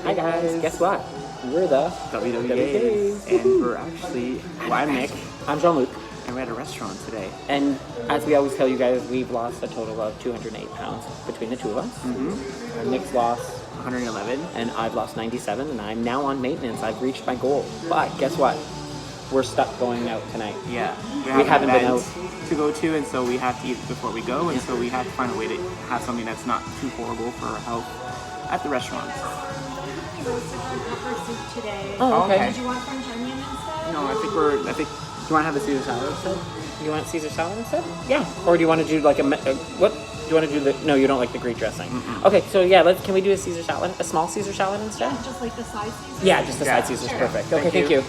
Hi guys, guess what? We're the WWAs. And we're actually, I'm Nick. I'm Jean-Luc. And we're at a restaurant today. And as we always tell you guys, we've lost a total of 208 pounds between the two of us. Mm-hmm. Nick's lost 111. And I've lost 97, and I'm now on maintenance. I've reached my goal. But guess what? We're stuck going out tonight. Yeah. We haven't been out to go to, and so we have to eat before we go, and so we have to find a way to have something that's not too horrible for our health at the restaurant. Roasted pepper soup today. Oh, okay. Did you want French onion instead? No, I think do you want to have the Caesar salad instead? You want Caesar salad instead? Yeah. Or do you want to do like what? Do you want to do the? No, you don't like the Greek dressing. Mm-mm. Okay, so yeah, can we do a Caesar salad, a small Caesar salad instead? Just like the side Caesar? Yeah, just the side Caesar's sure. perfect. Okay, thank you.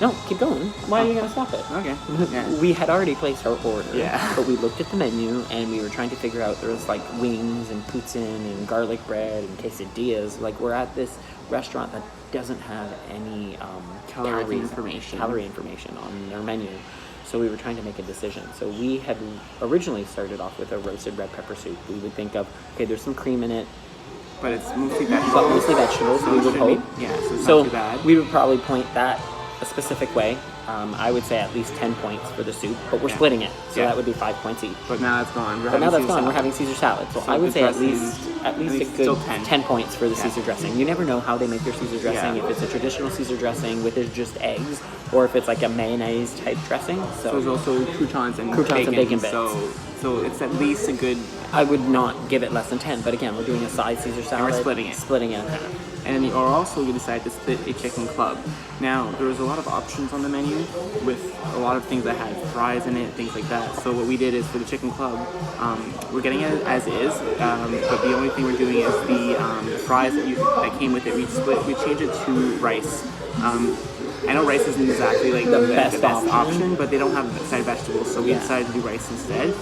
No, keep going. Why are you gonna stop it? Okay. Yeah. We had already placed our order. Yeah. But we looked at the menu and we were trying to figure out there was like wings and poutine and garlic bread and quesadillas. Like we're at this restaurant that doesn't have any calorie information on their menu. So we were trying to make a decision. So we had originally started off with a roasted red pepper soup. We would think of, okay, there's some cream in it, But it's mostly vegetables. but mostly vegetables, So we it would should be- hope. Yeah, so it's So not too bad. we would probably point that a specific way. I would say at least 10 points for the soup, but we're splitting it, so that would be 5 points each. But now that's gone. But now that's gone. We're having Caesar salad, so I would say at least a good still 10 points for the Caesar dressing. You never know how they make their Caesar dressing. Yeah. If it's a traditional Caesar dressing with just eggs, or if it's like a mayonnaise type dressing. So there's also croutons and bacon bits. So it's at least a good. I would not give it less than 10, but again, we're doing a side Caesar salad. we're splitting it. Splitting it in half. And or also you decide to split a chicken club. Now there was a lot of options on the menu with a lot of things that had fries in it, things like that. So what we did is for the chicken club, we're getting it as is, but the only thing we're doing is the fries that came with it. We changed it to rice. I know rice isn't exactly like the best option, but they don't have side vegetables, so we decided to do rice instead.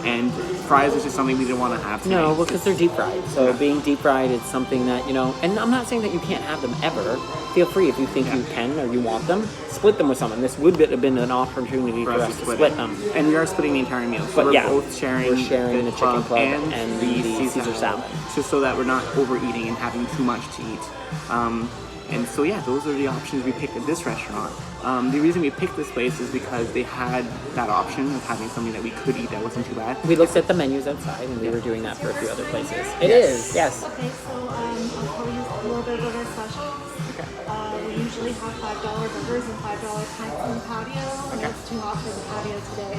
And fries is just something we didn't want to have tonight. No, well, because they're deep fried. So being deep fried is something that, and I'm not saying that you can't have them ever. Feel free if you think you can or you want them, split them with someone. This would have been an opportunity for us to split them. And we are splitting the entire meal. So But we're both sharing the chicken club and the Caesar salad. Just so that we're not overeating and having too much to eat. And so yeah, those are the options we picked at this restaurant. The reason we picked this place is because they had that option of having something that we could eat that wasn't too bad. We looked at the menus outside, and we were doing that for a few other places. It is, yes. Okay, so I'll tell you a little bit about our specials. Okay. We usually have $5 burgers and $5 pints in the patio. And it's too hot for the patio today.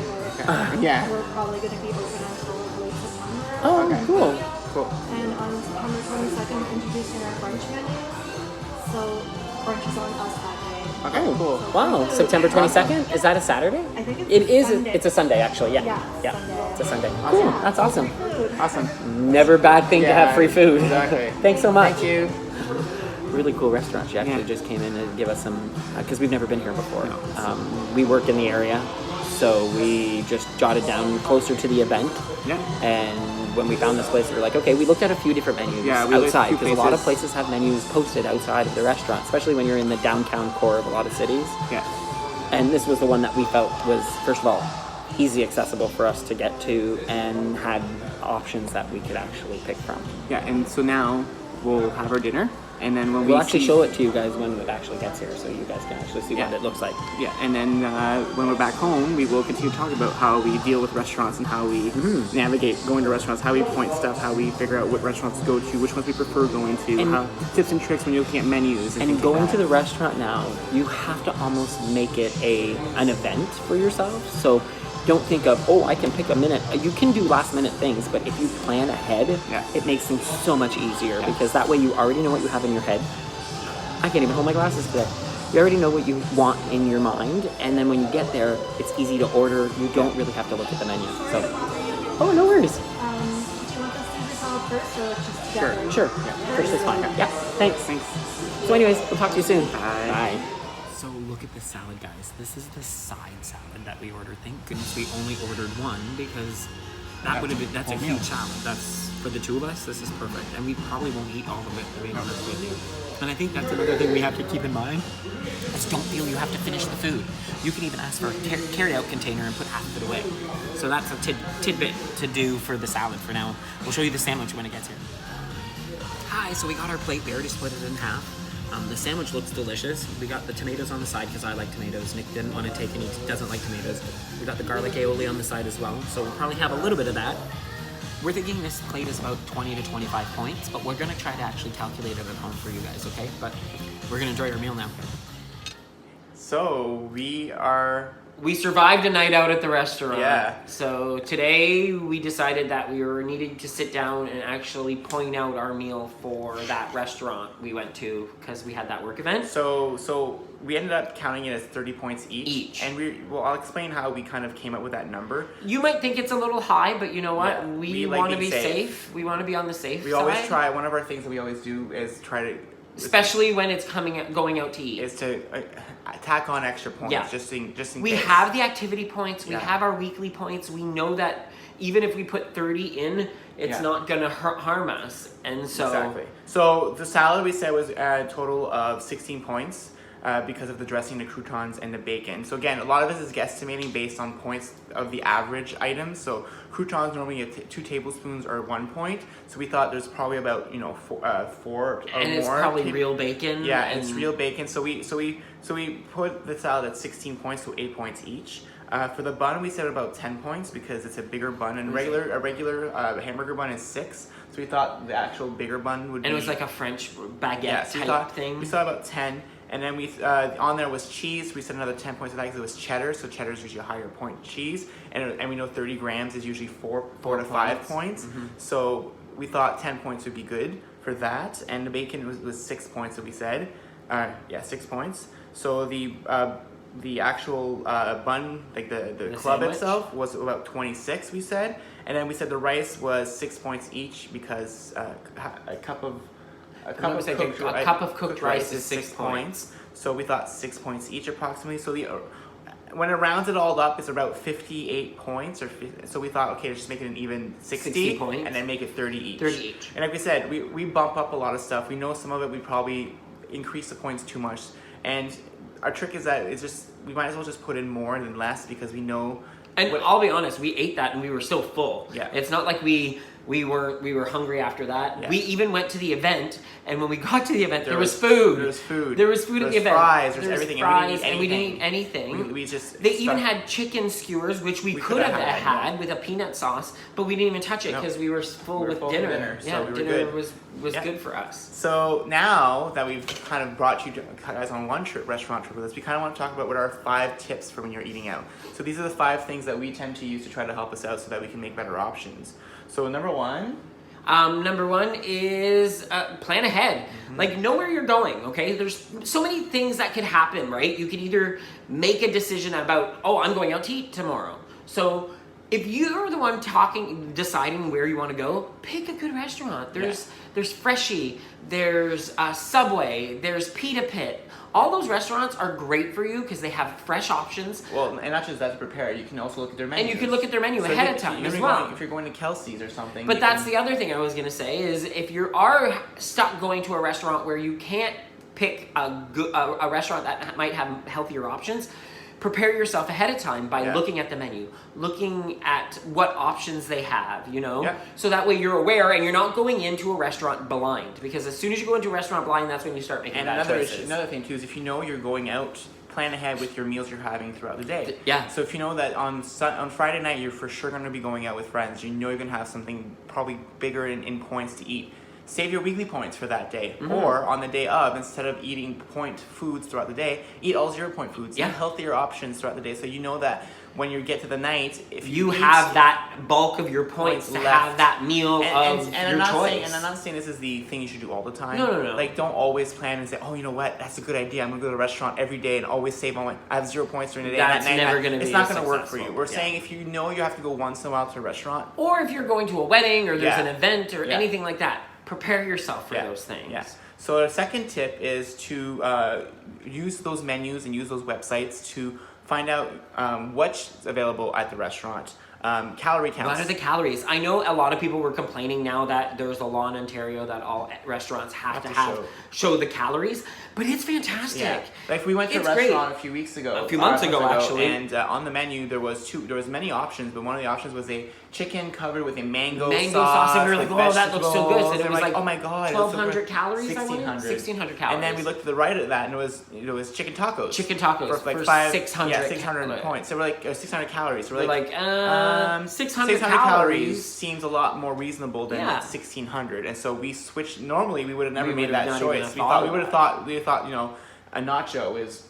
We're probably going to be open until late September. Oh, cool. Cool. And on September 22nd, we're introducing our brunch menu. So brunch is on us that day. Okay, cool. Wow, September 22nd? Is that a Saturday? I think It is. Sunday. It's a Sunday, actually. Yeah. Yeah, Sunday. It's a Sunday. Cool. That's awesome. Awesome. Never a bad thing to have free food. Exactly. Thanks so much. Thank you. Really cool restaurant. She actually just came in to give us some, because we've never been here before. We work in the area, so we just jotted down closer to the event. Yeah. And when we found this place, we were like, okay, we looked at a few different menus outside, because a lot of places have menus posted outside of the restaurant, especially when you're in the downtown core of a lot of cities. Yeah. And this was the one that we felt was, first of all, easy accessible for us to get to and had options that we could actually pick from. Yeah, and so now we'll have our dinner, and then when We'll actually show it to you guys when it actually gets here, so you guys can actually see what it looks like. Yeah, and then when we're back home, we will continue talking about how we deal with restaurants and how we navigate going to restaurants, how we point stuff, how we figure out what restaurants to go to, which ones we prefer going to, how tips and tricks when you're looking at menus. And going to the restaurant now, you have to almost make it an event for yourself. So don't think of, I can pick a minute. You can do last minute things, but if you plan ahead, it makes things so much easier because that way you already know what you have in your head. I can't even hold my glasses today. You already know what you want in your mind, and then when you get there, it's easy to order. You don't really have to look at the menu. So, no worries. Do you want the Caesar salad first or just together? Sure. Yeah. First is fine. Yeah. Thanks. So anyways, we'll talk to you soon. Bye. So look at this salad, guys. This is the side salad that we ordered. Thank goodness we only ordered one because that's a huge salad. That's for the two of us. This is perfect, and we probably won't eat all of it, to be honest with you. And I think that's another thing we have to keep in mind. Is don't feel you have to finish the food. You can even ask for a carry-out container and put half of it away. So that's a tidbit to do for the salad for now. We'll show you the sandwich when it gets here. Guys, so we got our plate. We already split it in half. The sandwich looks delicious. We got the tomatoes on the side because I like tomatoes. Nick didn't want to take any, doesn't like tomatoes. We got the garlic aioli on the side as well. So we'll probably have a little bit of that. We're thinking this plate is about 20 to 25 points, but we're gonna try to actually calculate it at home for you guys, okay? But we're gonna enjoy our meal now. So we survived a night out at the restaurant. Yeah. So today we decided that we were needing to sit down and actually point out our meal for that restaurant we went to because we had that work event. So we ended up counting it as 30 points each. And I'll explain how we kind of came up with that number. You might think it's a little high, but you know what? Yeah, we like want to being be safe. safe. We want to be on the safe We side. always try, one of our things that we always do is try to... Especially when it's going out to eat. Is to tack on extra points, Yeah. just in We case. have the activity points. We Yeah. have our weekly points. We know that even if we put 30 in, it's Yeah. not going to harm us. And so... Exactly. So the salad we said was a total of 16 points because of the dressing, the croutons, and the bacon. So again, a lot of this is guesstimating based on points of the average items. So croutons normally get 2 tablespoons or 1 point. So we thought there's probably about 4 or and more. it's probably real bacon. Yeah, and it's real bacon. So we put the salad at 16 points, so 8 points each. For the bun, we said about 10 points because it's a bigger bun, and a regular hamburger bun is 6. So we thought the actual bigger bun would be... And it was like a French baguette so type thing. We saw about 10. And then on there was cheese. We said another 10 points of that because it was cheddar. So cheddar is usually a higher point cheese. And we know 30 grams is usually 4 to 5 points. Mm-hmm. So we thought 10 points would be good for that. And the bacon was 6 points that we said. 6 points. So the actual bun, like the club sandwich? itself, was about 26, we said. And then we said the rice was 6 points each because a cup of cooked rice is 6 points. So we thought 6 points each approximately. So when it rounds it all up, it's about 58 points. So we thought, okay, let's just make it an even 60 points. and then make it 30 each. 30 each. And like we said, we bump up a lot of stuff. We know some of it we probably increase the points too much. And our trick is that we might as well just put in more than less because we know... And I'll be honest, we ate that and we were still full. Yeah. It's not like we were hungry after that. Yeah. We even went to the event, and when we got to the event, there was food. There was food. There was food at the event. Fries. There's everything. Fries, and we didn't eat anything. They even had chicken skewers, which we could have had with a peanut sauce, but we didn't even touch it because we were full with dinner. So we were dinner good. was good for us. So now that we've kind of brought you guys on one restaurant trip with us, we kind of want to talk about what are 5 tips for when you're eating out. So these are the 5 things that we tend to use to try to help us out so that we can make better options. So number one is plan ahead. Mm-hmm. Like, know where you're going, okay? There's so many things that could happen, right? You could either make a decision about, I'm going out to eat tomorrow. So if you're the one deciding where you want to go, pick a good restaurant. There's Freshie, there's Subway, there's Pita Pit. All those restaurants are great for you because they have fresh options. Well, and not just that to prepare, you can also look at their menu. And you can look at their menu ahead of time as well. If you're going to Kelsey's or something. But that's the other thing I was going to say is if you are stuck going to a restaurant where you can't pick a restaurant that might have healthier options, prepare yourself ahead of time by looking at the menu, looking at what options they have, so that way you're aware and you're not going into a restaurant blind, because as soon as you go into a restaurant blind, that's when you start making bad choices. Another thing too is if you know you're going out, plan ahead with your meals you're having throughout the day. Yeah. So if you know that on Friday night you're for sure going to be going out with friends, you know you're going to have something probably bigger in points to eat. Save your weekly points for that day. Mm-hmm. Or on the day of, instead of eating point foods throughout the day, eat all 0 point foods. Eat healthier options throughout the day so you know that when you get to the night, if you have that bulk of your points to have that meal of your choice. And I'm not saying this is the thing you should do all the time. No. Like, don't always plan and say, you know what, that's a good idea. I'm going to go to a restaurant every day and always save on I have 0 points during the day. That's never going to be It's not going to work for you. We're saying if you know you have to go once in a while to a restaurant. Or if you're going to a wedding or there's an event or anything like that, prepare yourself for those things. Yeah. So the second tip is to use those menus and use those websites to find out what's available at the restaurant. Calorie counts. What are the calories? I know a lot of people were complaining now that there's a law in Ontario that all restaurants have to show the calories, but it's fantastic. Yeah. Like we went to a restaurant a few months ago, actually, and on the menu there was many options, but one of the options was a chicken covered with a mango sauce, and we were like, with oh, that looks so good. vegetables, And it was like, oh my god, 1,200 calories. 1,600. 1,600 calories. And then we looked to the right of that, and it was chicken tacos. Chicken tacos for like 600. Yeah, 600 points. So we're like 600 calories. So we're like 600 calories seems a lot more reasonable than Yeah. 1,600, and so we switched. Normally, we would have never made not that even choice. We would have thought a nacho is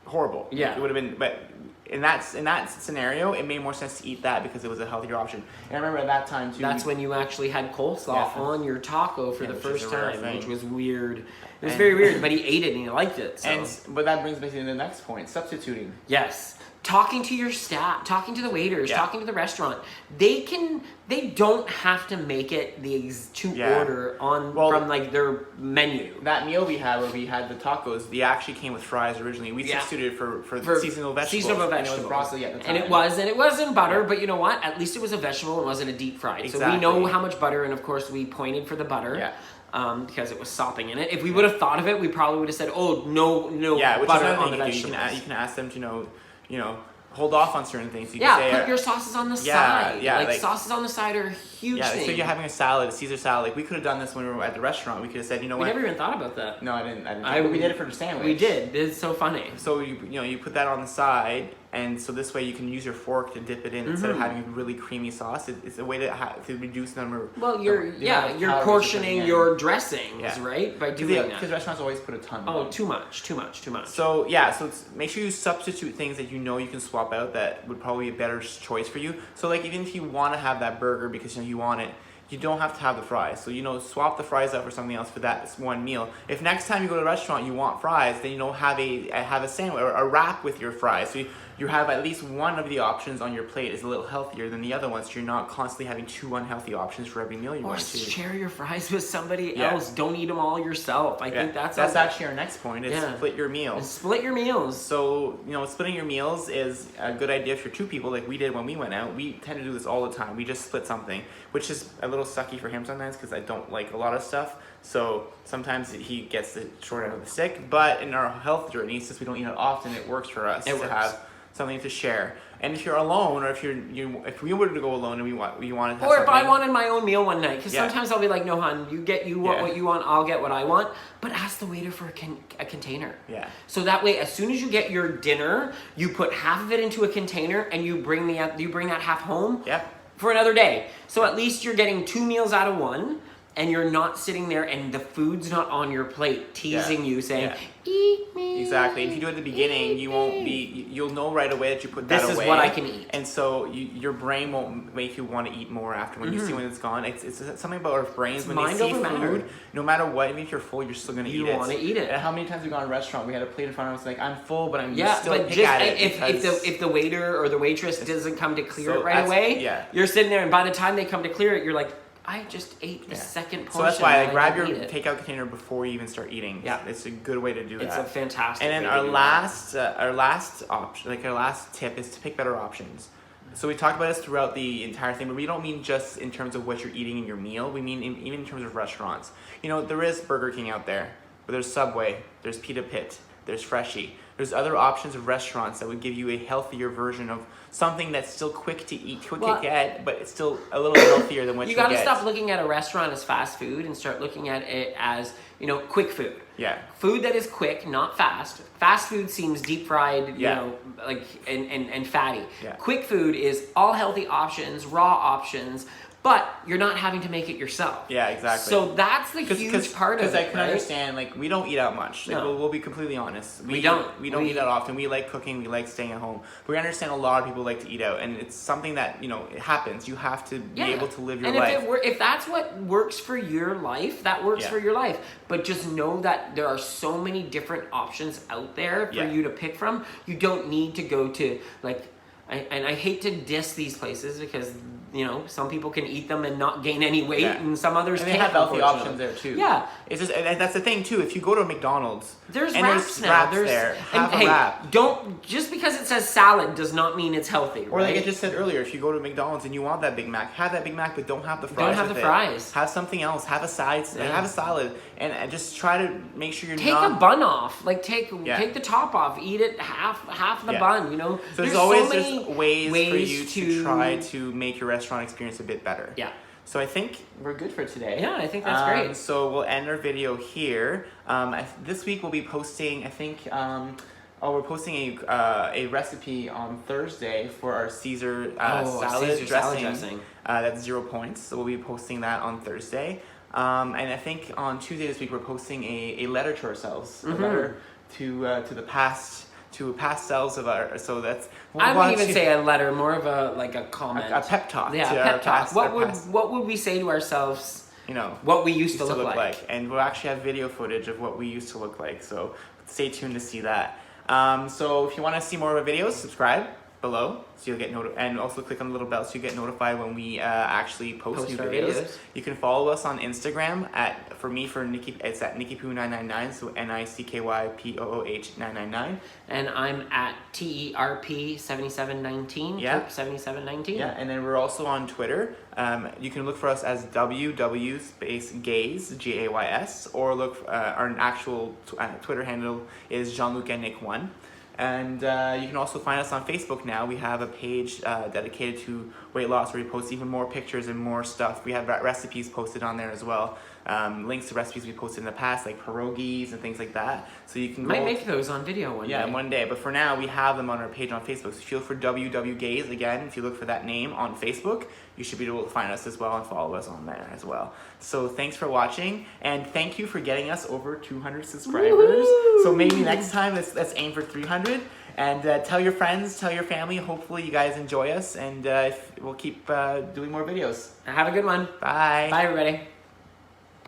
horrible. Yeah. It would have been, but in that scenario, it made more sense to eat that because it was a healthier option. And I remember at that time too. That's when you actually had coleslaw on your taco for the first time, which was weird. It was very weird, but he ate it and he liked it. So. But that brings me to the next point: substituting. Yes. Talking to your staff, talking to the waiters, talking to the restaurant. They don't have to make it order from like their menu. That meal we had where we had the tacos, they actually came with fries originally. We substituted for seasonal vegetables. Seasonal vegetables. And it was broccoli at the time. And it was in butter, but you know what? At least it was a vegetable and wasn't a deep fried. Exactly. So we know how much butter, and of course we pointed for the butter. Yeah. Because it was sopping in it. If we would have thought of it, we probably would have said, "Oh, no which butter is on the another thing vegetables." you can ask them to hold off on certain things. You Yeah, can say, put your sauces on the side. Yeah, like sauces on the side are a huge thing. So you're having a salad, a Caesar salad. Like we could have done this when we were at the restaurant. We could have said, you know we what? never even thought about that. No, I didn't. But we did it for the sandwich. We did. It's so funny. So you put that on the side, and so this way you can use your fork to dip it in instead of having a really creamy sauce. It's a way to reduce the number. Well, you're portioning your dressings, right? By doing that. Because restaurants always put a ton. Oh, too much. So make sure you substitute things that you know you can swap out that would probably be a better choice for you. So like even if you want to have that burger because you want it, you don't have to have the fries. So swap the fries out for something else for that one meal. If next time you go to a restaurant you want fries, then have a sandwich or a wrap with your fries. So you have at least one of the options on your plate is a little healthier than the other ones. So you're not constantly having two unhealthy options for every meal you want to. Or share your fries with somebody else. Don't eat them all yourself. I think that's actually our next point. Is split your meals. Split your meals. So splitting your meals is a good idea if you're two people, like we did when we went out. We tend to do this all the time. We just split something, which is a little sucky for him sometimes because I don't like a lot of stuff. So sometimes he gets the short end of the stick. But in our health journey, since we don't eat it often, it works for us to have something to share. And if you're alone, or if we were to go alone and we wanted to have or if something, I wanted my own meal one night, because sometimes I'll be like, no, hon, you want what you want, I'll get what I want. But ask the waiter for a container. Yeah. So that way, as soon as you get your dinner, you put half of it into a container and you bring that half home. For another day. So at least you're getting 2 meals out of one. And you're not sitting there and the food's not on your plate teasing you saying, eat me. Exactly. If you do it at the beginning, you'll know right away that you put that away. This is what I can eat. And so your brain won't make you want to eat more after when you see when it's gone. It's something about our brains when they see food, no matter what, even if you're full, you're still going to eat it. You want to eat it. And how many times we gone to a restaurant, we had a plate in front of us like, I'm full, but I'm still but pick at it. If the waiter or the waitress doesn't come to clear it right away, you're sitting there and by the time they come to clear it, you're like, I just ate the second portion. So that's why grab your takeout container before you even start eating. Yeah, it's a good way to do that. It's a fantastic. And then our last option, our last tip, is to pick better options. So we talked about this throughout the entire thing, but we don't mean just in terms of what you're eating in your meal. We mean even in terms of restaurants. There is Burger King out there, but there's Subway, there's Pita Pit, there's Freshie. There's other options of restaurants that would give you a healthier version of something that's still quick to eat, to get, but it's still a little healthier than what you get. You got to stop looking at a restaurant as fast food and start looking at it as, quick food. Yeah. Food that is quick, not fast. Fast food seems deep fried, and fatty. Yeah. Quick food is all healthy options, raw options, but you're not having to make it yourself. Yeah, exactly. So that's the huge part of it. Because I can understand, we don't eat out much. We'll be completely honest. We don't eat out often. We like cooking. We like staying at home. But we understand a lot of people like to eat out, and it's something that it happens. You have to be able to live your life. And if that's what works for your life, that works for your life. But just know that there are so many different options out there for you to pick from. You don't need to go to and I hate to diss these places because some people can eat them and not gain any weight, and some others can't. They have healthy options there too. Yeah, it's just that's the thing too. If you go to a McDonald's, there's wraps now. Have a wrap. Don't just because it says salad does not mean it's healthy. Or like I just said earlier, if you go to McDonald's and you want that Big Mac, have that Big Mac, but don't have the fries. Don't have the fries. Have something else. Have a side. Have a salad, and just try to make sure you're take a bun off. Take the top off. Eat it half the bun. So there's always ways for you to try to make your restaurant experience a bit better. Yeah. So I think we're good for today. Yeah, I think that's great. So we'll end our video here. This week we'll be posting, I think, we're posting a recipe on Thursday for our Caesar salad dressing. That's 0 points. So we'll be posting that on Thursday. And I think on Tuesday this week we're posting a letter to ourselves, a letter to the past. To past selves of our, so that's. I wouldn't even say a letter, more of a comment, a pep talk. Yeah, to pep talk. Past, what would we say to ourselves? You know, what we used to look like, and we'll actually have video footage of what we used to look like. So stay tuned to see that. So if you want to see more of our videos, subscribe below so you'll get and also click on the little bell so you get notified when we actually post new videos. You can follow us on Instagram for Nikki, it's at NikkiPoo999, so NICKYPOOH999. And I'm at TERP7719. Yeah. 7719. Yeah, and then we're also on Twitter. You can look for us as WW space gays, GAYS, or look our actual Twitter handle is Jean-Luc and Nick1. And you can also find us on Facebook now. We have a page dedicated to weight loss where we post even more pictures and more stuff. We have recipes posted on there as well. Links to recipes we posted in the past, like pierogies and things like that. So you can might make those on video one day. Yeah, one day. But for now, we have them on our page on Facebook. So if you look for WW Gays, again, if you look for that name on Facebook, you should be able to find us as well and follow us on there as well. So thanks for watching, and thank you for getting us over 200 subscribers. Woo-hoo! So maybe next time, let's aim for 300. And tell your friends, tell your family. Hopefully you guys enjoy us, and we'll keep doing more videos. Have a good one. Bye. Bye, everybody.